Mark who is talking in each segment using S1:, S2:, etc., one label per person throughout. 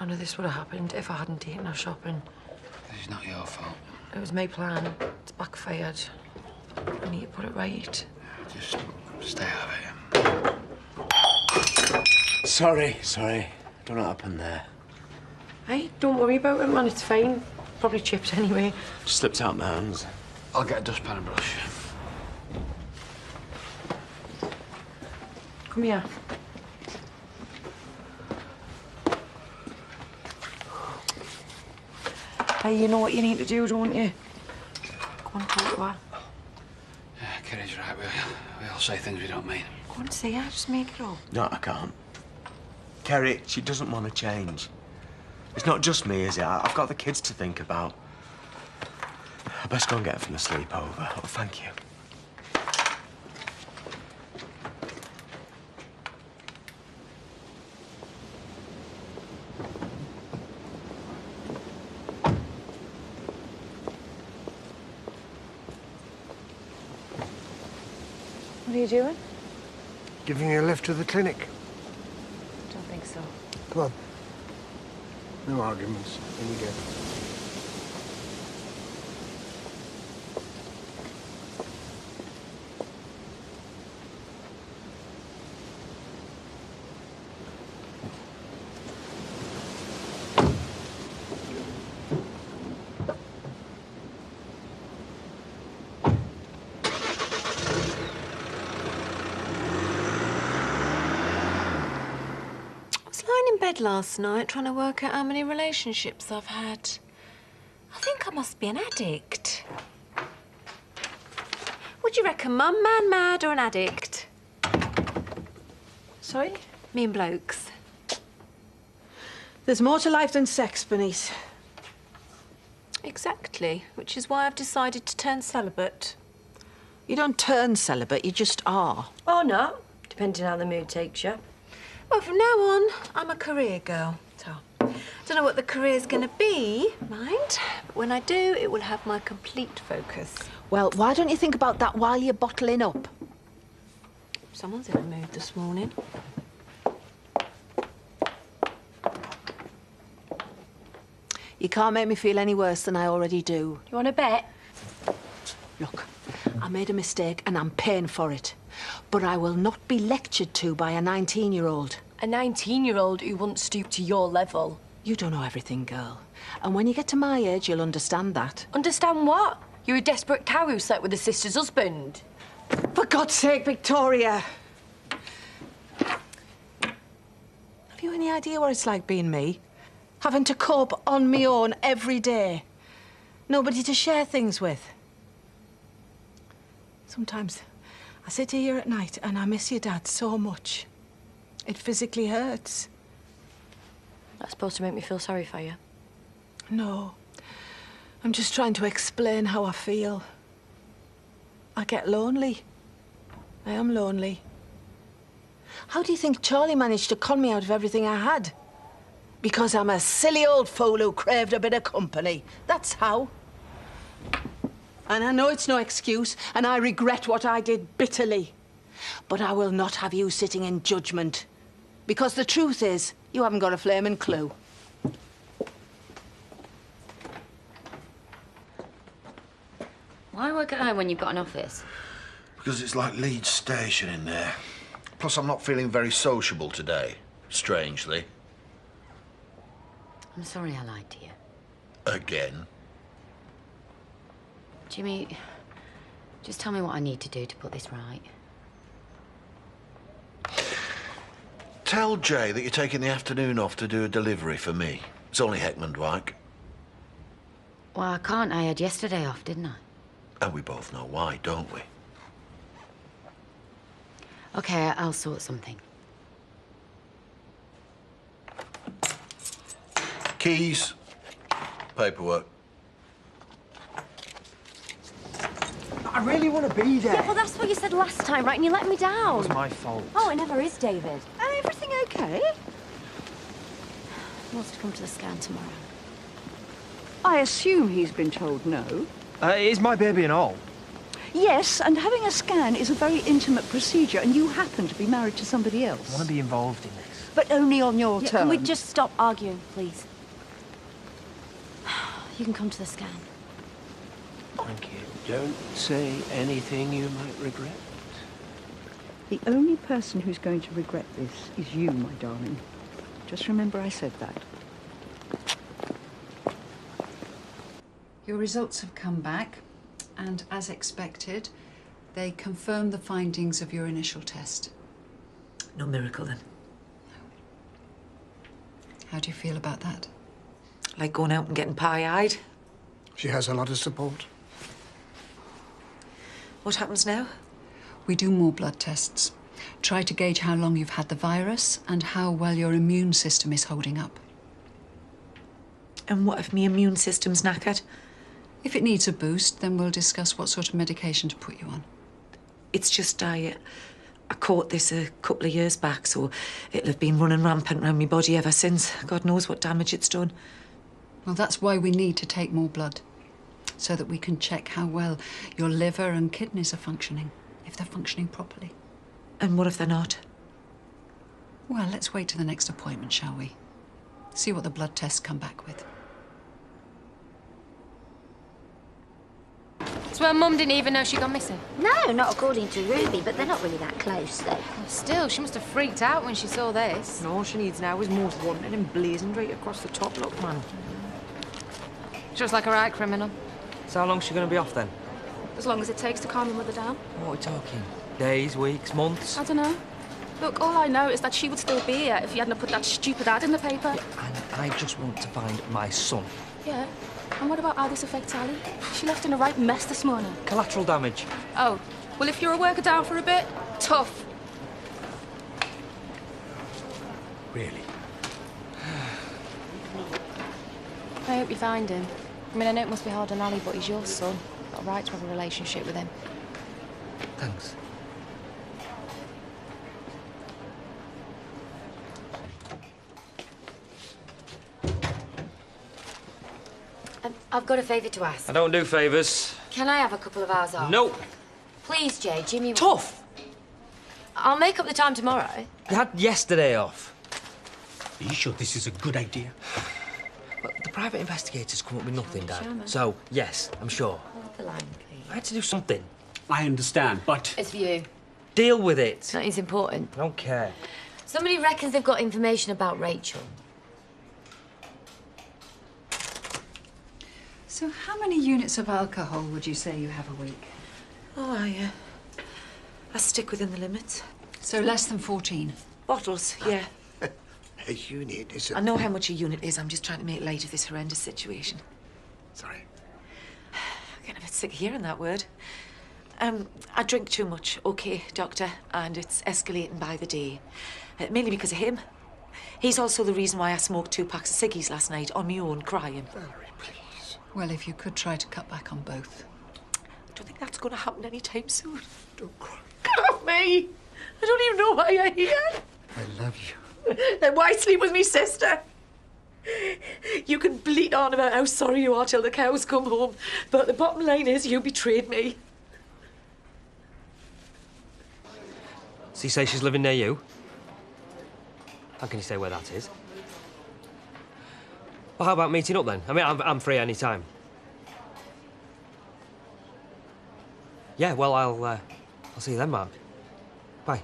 S1: None of this would have happened if I hadn't taken her shopping.
S2: This is not your fault.
S1: It was my plan. It's backfired. I need to put it right.
S2: Just stay out of here.
S3: Sorry. Don't know what happened there.
S1: Hey, don't worry about it, man. It's fine. Probably chipped anyway.
S3: Slipped out my hands.
S2: I'll get a dustpan and brush.
S1: Come here. Hey, you know what you need to do, don't you? Go on, talk to her.
S2: Yeah, Kerry's right. We all say things we don't mean.
S1: Go on, say her. Just make it up.
S3: No, I can't. Kerry, she doesn't want to change. It's not just me, is it? I've got the kids to think about. I best go and get her from the sleepover. Oh, thank you.
S1: What are you doing?
S4: Giving you a lift to the clinic.
S1: Don't think so.
S4: Come on. No arguments. In you go.
S5: In bed last night trying to work out how many relationships I've had. I think I must be an addict. What do you reckon, Mum? Man mad or an addict?
S6: Sorry?
S5: Me and blokes.
S6: There's more to life than sex, Bernice.
S5: Exactly, which is why I've decided to turn celibate.
S6: You don't turn celibate, you just are.
S1: Or not, depending on how the mood takes you.
S5: Well, from now on, I'm a career girl. So, don't know what the career's going to be, mind, but when I do, it will have my complete focus.
S6: Well, why don't you think about that while you're bottling up?
S5: Someone's in a mood this morning.
S6: You can't make me feel any worse than I already do.
S5: You want to bet?
S6: Look, I made a mistake and I'm paying for it. But I will not be lectured to by a 19-year-old.
S7: A 19-year-old who won't stoop to your level.
S6: You don't know everything, girl. And when you get to my age, you'll understand that.
S7: Understand what? You're a desperate cow who slept with a sister's husband.
S6: For God's sake, Victoria! Have you any idea what it's like being me? Having to cope on me own every day. Nobody to share things with. Sometimes I sit here at night and I miss your dad so much. It physically hurts.
S7: That's supposed to make me feel sorry for you.
S6: No. I'm just trying to explain how I feel. I get lonely. I am lonely. How do you think Charlie managed to con me out of everything I had? Because I'm a silly old fool who craved a bit of company. That's how. And I know it's no excuse, and I regret what I did bitterly. But I will not have you sitting in judgment. Because the truth is, you haven't got a flaming clue.
S8: Why work at home when you've got an office?
S9: Because it's like Leeds Station in there. Plus, I'm not feeling very sociable today, strangely.
S8: I'm sorry I lied to you.
S9: Again.
S8: Jimmy, just tell me what I need to do to put this right.
S9: Tell Jay that you're taking the afternoon off to do a delivery for me. It's only Heckman-Dwight.
S8: Well, I can't. I had yesterday off, didn't I?
S9: And we both know why, don't we?
S8: OK, I'll sort something.
S9: Keys. Paperwork.
S4: I really want to be there.
S7: Yeah, well, that's what you said last time, right? And you let me down.
S3: It was my fault.
S7: Oh, it never is, David.
S5: Everything okay? He wants to come to the scan tomorrow.
S10: I assume he's been told no.
S3: Is my baby and all?
S10: Yes, and having a scan is a very intimate procedure, and you happen to be married to somebody else.
S3: I want to be involved in this.
S10: but only on your terms.
S11: Can we just stop arguing, please? You can come to the scan.
S4: Thank you. Don't say anything you might regret.
S10: The only person who's going to regret this is you, my darling. Just remember I said that.
S12: Your results have come back, and as expected, they confirm the findings of your initial test.
S1: No miracle, then.
S12: How do you feel about that?
S1: Like going out and getting pie-eyed.
S4: She has a lot of support.
S1: What happens now?
S12: We do more blood tests. Try to gauge how long you've had the virus and how well your immune system is holding up.
S1: And what if my immune system's knackered?
S12: If it needs a boost, then we'll discuss what sort of medication to put you on.
S1: It's just I caught this a couple of years back, so it'll have been running rampant around my body ever since. God knows what damage it's done.
S12: Well, that's why we need to take more blood, so that we can check how well your liver and kidneys are functioning, if they're functioning properly.
S1: And what if they're not?
S12: Well, let's wait till the next appointment, shall we? See what the blood tests come back with.
S7: So Mum didn't even know she'd gone missing?
S11: No, not according to Ruby, but they're not really that close, though.
S7: Well, still, she must have freaked out when she saw this.
S1: No, all she needs now is most wanted and blazoned right across the top, look, man.
S7: She looks like a right criminal.
S13: So how long's she going to be off, then?
S11: As long as it takes to calm your mother down.
S13: What are we talking? Days, weeks, months?
S11: I don't know. Look, all I know is that she would still be here if you hadn't put that stupid ad in the paper.
S13: Yeah, and I just want to find my son.
S11: Yeah. And what about how this affects Ali? She left in a right mess this morning.
S13: Collateral damage.
S11: Oh, well, if you're a worker down for a bit, tough.
S4: Really?
S7: I hope you find him. I mean, I know it must be hard on Ali, but he's your son. You've got a right to have a relationship with him.
S13: Thanks.
S8: I've got a favour to ask.
S13: I don't do favours.
S8: Can I have a couple of hours off?
S13: Nope.
S8: Please, Jay, Jimmy...
S13: Tough.
S8: I'll make up the time tomorrow.
S13: You had yesterday off.
S2: Are you sure this is a good idea?
S13: Well, the private investigators come up with nothing, Dad. So, yes, I'm sure.
S8: Hold the line, please.
S13: I had to do something.
S2: I understand, but...
S7: It's for you.
S13: Deal with it.
S7: Nothing's important.
S13: I don't care.
S8: Somebody reckons they've got information about Rachel.
S12: So how many units of alcohol would you say you have a week?
S1: Oh, I stick within the limits.
S12: So less than 14?
S1: Bottles, yeah.
S4: A unit is a...
S1: I know how much a unit is. I'm just trying to make light of this horrendous situation.
S4: Sorry.
S1: I'm getting a bit sick of hearing that word. I drink too much, OK, Doctor, and it's escalating by the day. Mainly because of him. He's also the reason why I smoked 2 packs of ciggies last night on my own, crying.
S4: Valerie, please.
S12: Well, if you could try to cut back on both.
S1: I don't think that's going to happen anytime soon.
S4: Don't cry.
S1: Get off me! I don't even know why you're here.
S4: I love you.
S1: Then why sleep with me sister? You can bleat on about how sorry you are till the cows come home, but the bottom line is you betrayed me.
S13: So you say she's living near you? How can you say where that is? Well, how about meeting up then? I mean, I'm free any time. Yeah, well, I'll see you then, Mark. Bye.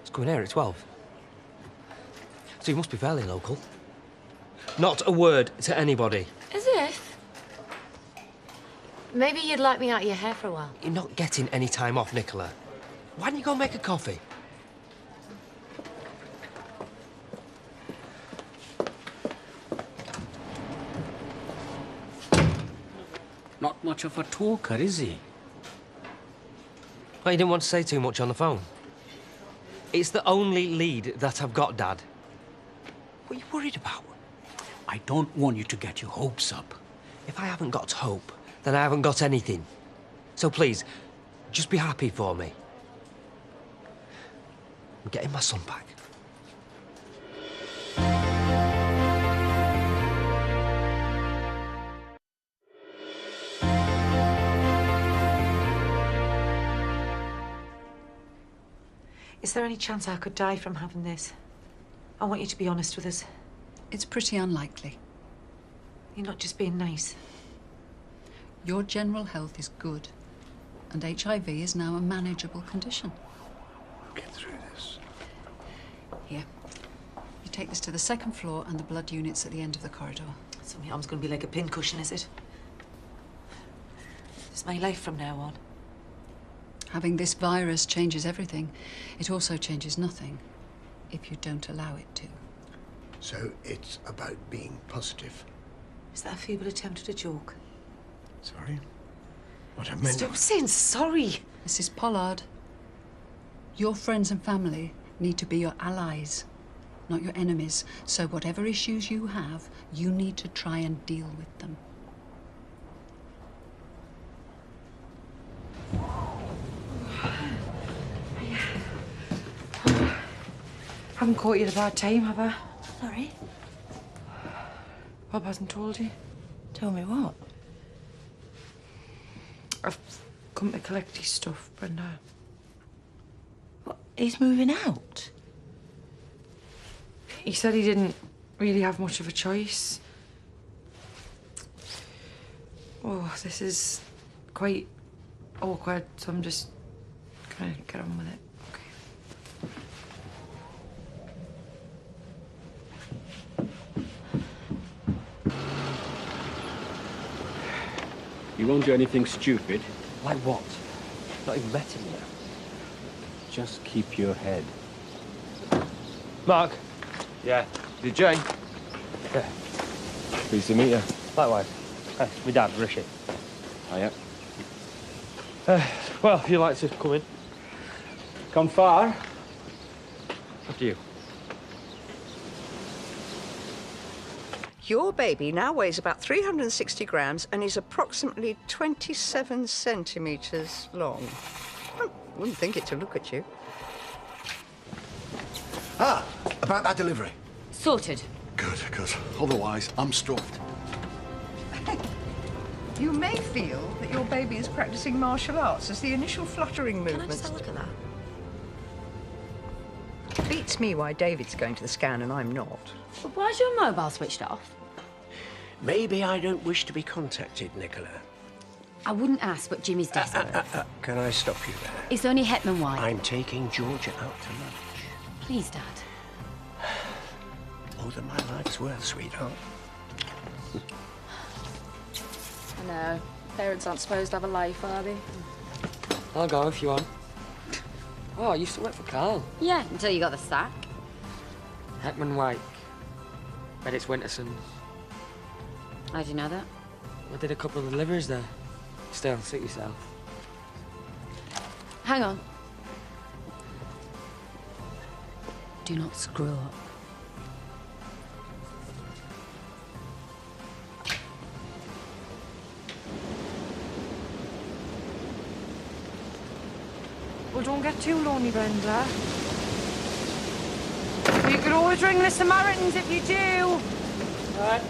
S13: It's going here at 12. So you must be fairly local. Not a word to anybody.
S8: As if. Maybe you'd like me out of your hair for a while.
S13: You're not getting any time off, Nicola. Why don't you go make a coffee?
S2: Not much of a talker, is he?
S13: Well, you didn't want to say too much on the phone. It's the only lead that I've got, Dad. What are you worried about?
S2: I don't want you to get your hopes up.
S13: If I haven't got hope, then I haven't got anything. So please, just be happy for me. I'm getting my son back.
S1: Is there any chance I could die from having this? I want you to be honest with us.
S12: It's pretty unlikely.
S1: You're not just being nice.
S12: Your general health is good, and HIV is now a manageable condition.
S4: We'll get through this.
S12: Here. You take this to the second floor and the blood unit's at the end of the corridor.
S1: So my arm's going to be like a pincushion, is it? It's my life from now on.
S12: Having this virus changes everything. It also changes nothing if you don't allow it to.
S4: So it's about being positive.
S1: Is that a feeble attempt at a joke?
S4: Sorry? What I meant...
S1: Stop saying sorry!
S12: Mrs. Pollard, your friends and family need to be your allies, not your enemies. So whatever issues you have, you need to try and deal with them.
S14: Haven't caught you at a bad time, have I?
S5: Sorry?
S14: Bob hasn't told you?
S5: Tell me what?
S14: I've come to collect his stuff, Brenda.
S5: What? He's moving out?
S14: He said he didn't really have much of a choice. Oh, this is quite awkward, so I'm just gonna get on with it.
S15: You won't do anything stupid.
S13: Like what? Not even met him yet.
S15: Just keep your head.
S13: Mark?
S15: Yeah. Is it Jay?
S13: Yeah.
S15: Pleased to meet you.
S13: Likewise. Hey, my dad, Rishi.
S15: Hiya.
S13: Well, if you'd like to come in.
S15: Gone far?
S13: After you.
S10: Your baby now weighs about 360 grams and is approximately 27 centimetres long. I wouldn't think it to look at you.
S9: Ah, about that delivery.
S8: Sorted.
S9: Good, good. Otherwise, I'm stuffed.
S10: You may feel that your baby is practicing martial arts as the initial fluttering movements.
S5: Can I just have a look at that?
S10: Beats me why David's going to the scan and I'm not.
S8: But why's your mobile switched off?
S4: Maybe I don't wish to be contacted, Nicola.
S8: I wouldn't ask, but Jimmy's desperate.
S4: Can I stop you there?
S8: It's only Hetman White.
S4: I'm taking Georgia out to lunch.
S8: Please, Dad.
S4: More than my life's worth, sweetheart.
S11: I know. Parents aren't supposed to have a life, are they?
S13: I'll go if you want. Oh, I used to work for Carl.
S8: Yeah, until you got the sack.
S13: Hetman White. Bet it's Wintersons.
S8: How do you know that?
S13: I did a couple of deliveries there. Still, suit yourself.
S8: Hang on. Do not screw up.
S14: Well, don't get too lonely, Brenda. You could always ring the Samaritans if you do.
S13: All right.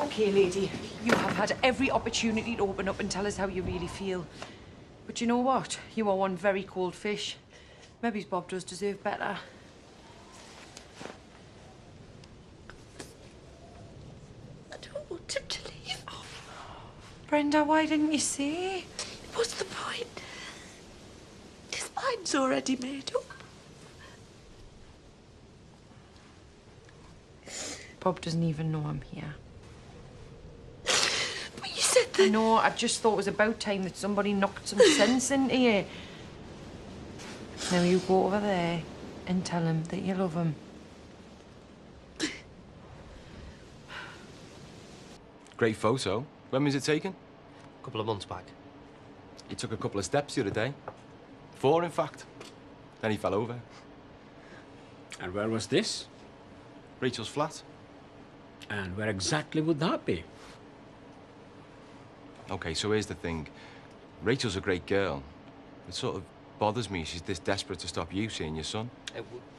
S14: Okay, lady, you have had every opportunity to open up and tell us how you really feel. But you know what? You are one very cold fish. Maybe Bob does deserve better.
S5: I don't want him to leave. Oh.
S14: Brenda, why didn't you say?
S5: What's the point? His mind's already made up.
S14: Bob doesn't even know I'm here.
S5: But you said that...
S14: No, I just thought it was about time that somebody knocked some sense into you. Now you go over there and tell him that you love him.
S16: Great photo. When was it taken?
S13: A couple of months back.
S16: He took a couple of steps the other day. 4, in fact. Then he fell over.
S15: And where was this?
S16: Rachel's flat.
S17: And where exactly would that be?
S16: Okay, so here's the thing. Rachel's a great girl. It sort of bothers me she's this desperate to stop you seeing your son.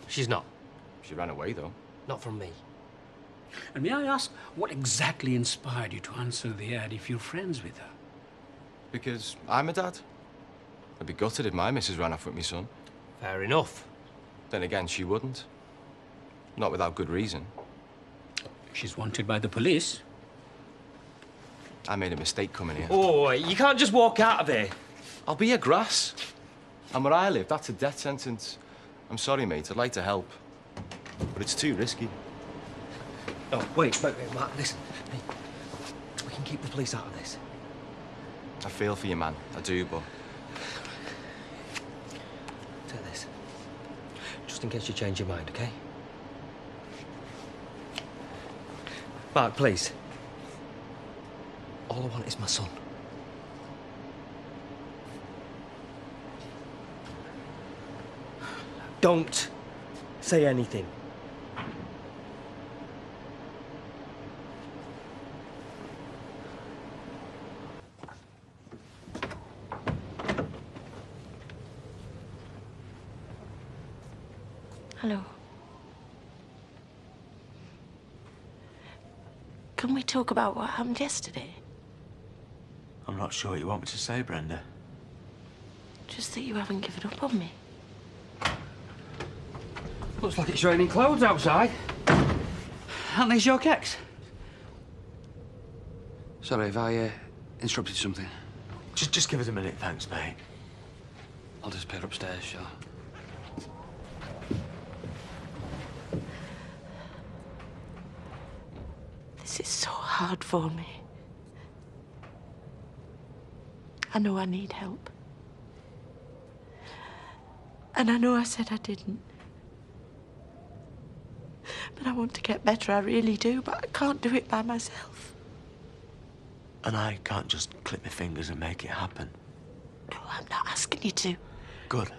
S13: She's not.
S16: She ran away, though.
S13: Not from me.
S17: And may I ask, what exactly inspired you to answer the ad if you're friends with her?
S16: Because I'm a dad. I'd be gutted if my missus ran off with my son.
S13: Fair enough.
S16: Then again, she wouldn't. Not without good reason.
S17: She's wanted by the police.
S16: I made a mistake coming here.
S13: Oh, you can't just walk out of here.
S16: I'll be your grass. And where I live, that's a death sentence. I'm sorry, mate. I'd like to help. But it's too risky.
S13: Oh, wait, Mark, listen. Hey, we can keep the police out of this.
S16: I feel for you, man. I do, but...
S13: Take this. Just in case you change your mind, okay? Mark, please. All I want is my son. Don't say anything.
S5: Hello. Can we talk about what happened yesterday?
S3: I'm not sure what you want me to say, Brenda.
S5: Just that you haven't given up on me.
S15: Looks like it's raining clouds outside. Aren't these your cakes? Sorry if I interrupted something.
S3: Just give us a minute, thanks, mate.
S15: I'll just pair upstairs, shall I?
S5: This is so hard for me. I know I need help. And I know I said I didn't. But I want to get better, I really do, but I can't do it by myself.
S3: And I can't just clip my fingers and make it happen.
S5: No, I'm not asking you to.
S3: Good.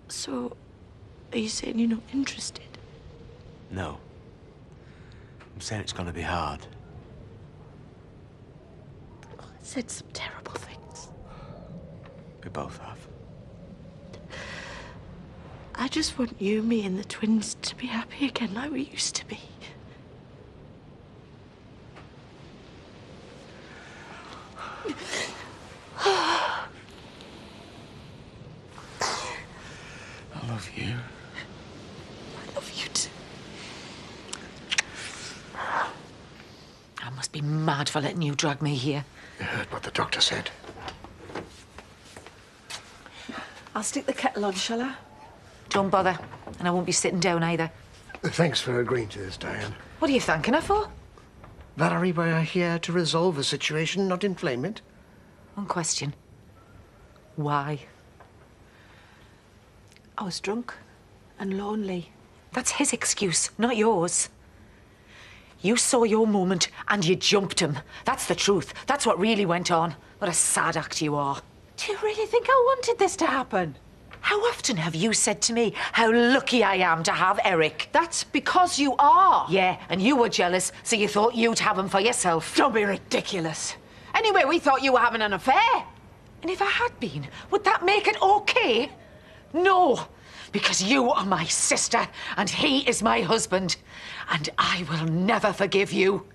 S5: So, are you saying you're not interested?
S3: No. I'm saying it's gonna be hard.
S5: I said some terrible things.
S3: We both have.
S5: I just want you, me, and the twins to be happy again like we used to be.
S3: I love you.
S5: I love you too.
S1: I must be mad for letting you drag me here.
S4: You heard what the doctor said.
S6: I'll stick the kettle on, shall I?
S1: Don't bother, and I won't be sitting down either.
S4: Thanks for agreeing to this, Diane.
S1: What are you thanking her for?
S4: Valerie, we are here to resolve the situation, not inflame it.
S1: One question. Why?
S6: I was drunk and lonely.
S1: That's his excuse, not yours. You saw your moment and you jumped him. That's the truth. That's what really went on. What a sad act you are.
S6: Do you really think I wanted this to happen?
S1: How often have you said to me how lucky I am to have Eric?
S6: That's because you are.
S1: Yeah, and you were jealous, so you thought you'd have him for yourself.
S6: Don't be ridiculous. Anyway, we thought you were having an affair.
S1: And if I had been, would that make it okay? No, because you are my sister and he is my husband. And I will never forgive you.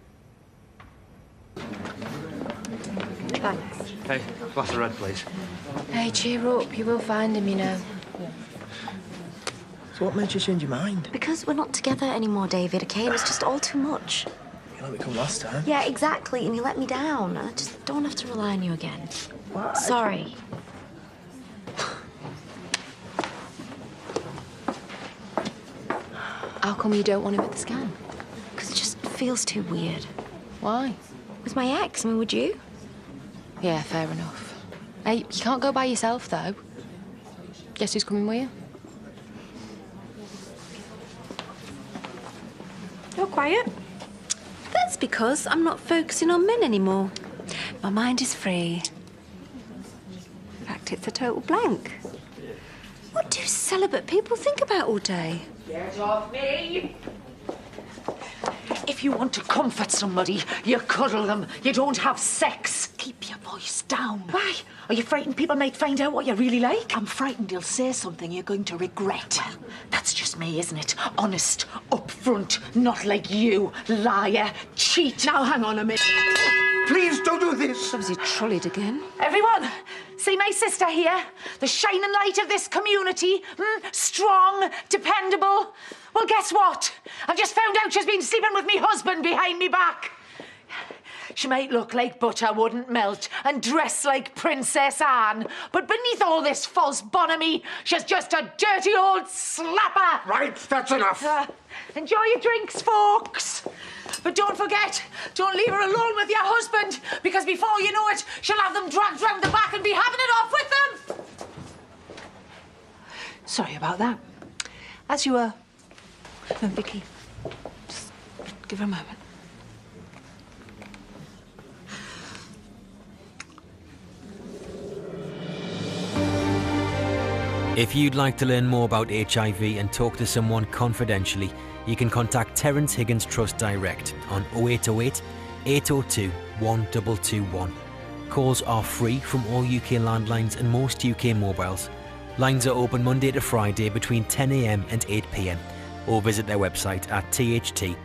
S6: Thanks.
S13: Hey, glass of red, please.
S7: Hey, cheer up. You will find him, you know.
S4: So what made you change your mind?
S18: Because we're not together anymore, David, okay? It was just all too much.
S4: You let me come last time.
S18: Yeah, exactly, and you let me down. I just don't have to rely on you again.
S4: What?
S18: Sorry.
S7: How come you don't want him at the scan?
S18: Because it just feels too weird.
S7: Why?
S18: With my ex, I mean, would you?
S7: Yeah, fair enough. Hey, you can't go by yourself, though. Guess who's coming with you?
S5: You're quiet. That's because I'm not focusing on men anymore. My mind is free. In fact, it's a total blank. What do celibate people think about all day?
S1: Get off me! If you want to comfort somebody, you cuddle them. You don't have sex.
S6: Keep your voice down.
S1: Why? Are you frightened people might find out what you're really like?
S6: I'm frightened you'll say something you're going to regret.
S1: Well, that's just me, isn't it? Honest, upfront, not like you, liar, cheat.
S6: Now, hang on a minute.
S3: Please don't do this.
S6: So was he trolleyed again?
S1: Everyone, see my sister here? The shining light of this community. Strong, dependable. Well, guess what? I've just found out she's been sleeping with me husband behind me back. She might look like butter wouldn't melt and dress like Princess Anne, but beneath all this false bonhomie, she's just a dirty old slapper.
S3: Right, that's enough.
S1: Enjoy your drinks, folks. But don't forget, don't leave her alone with your husband, because before you know it, she'll have them dragged round the back and be having it off with them.
S6: Sorry about that. As you were. No, Vicky, just give her a moment.
S19: If you'd like to learn more about HIV and talk to someone confidentially, you can contact Terence Higgins Trust direct on 0808 802 1221. Calls are free from all UK landlines and most UK mobiles. Lines are open Monday to Friday between 10 AM and 8 PM, or visit their website at tht.org.uk.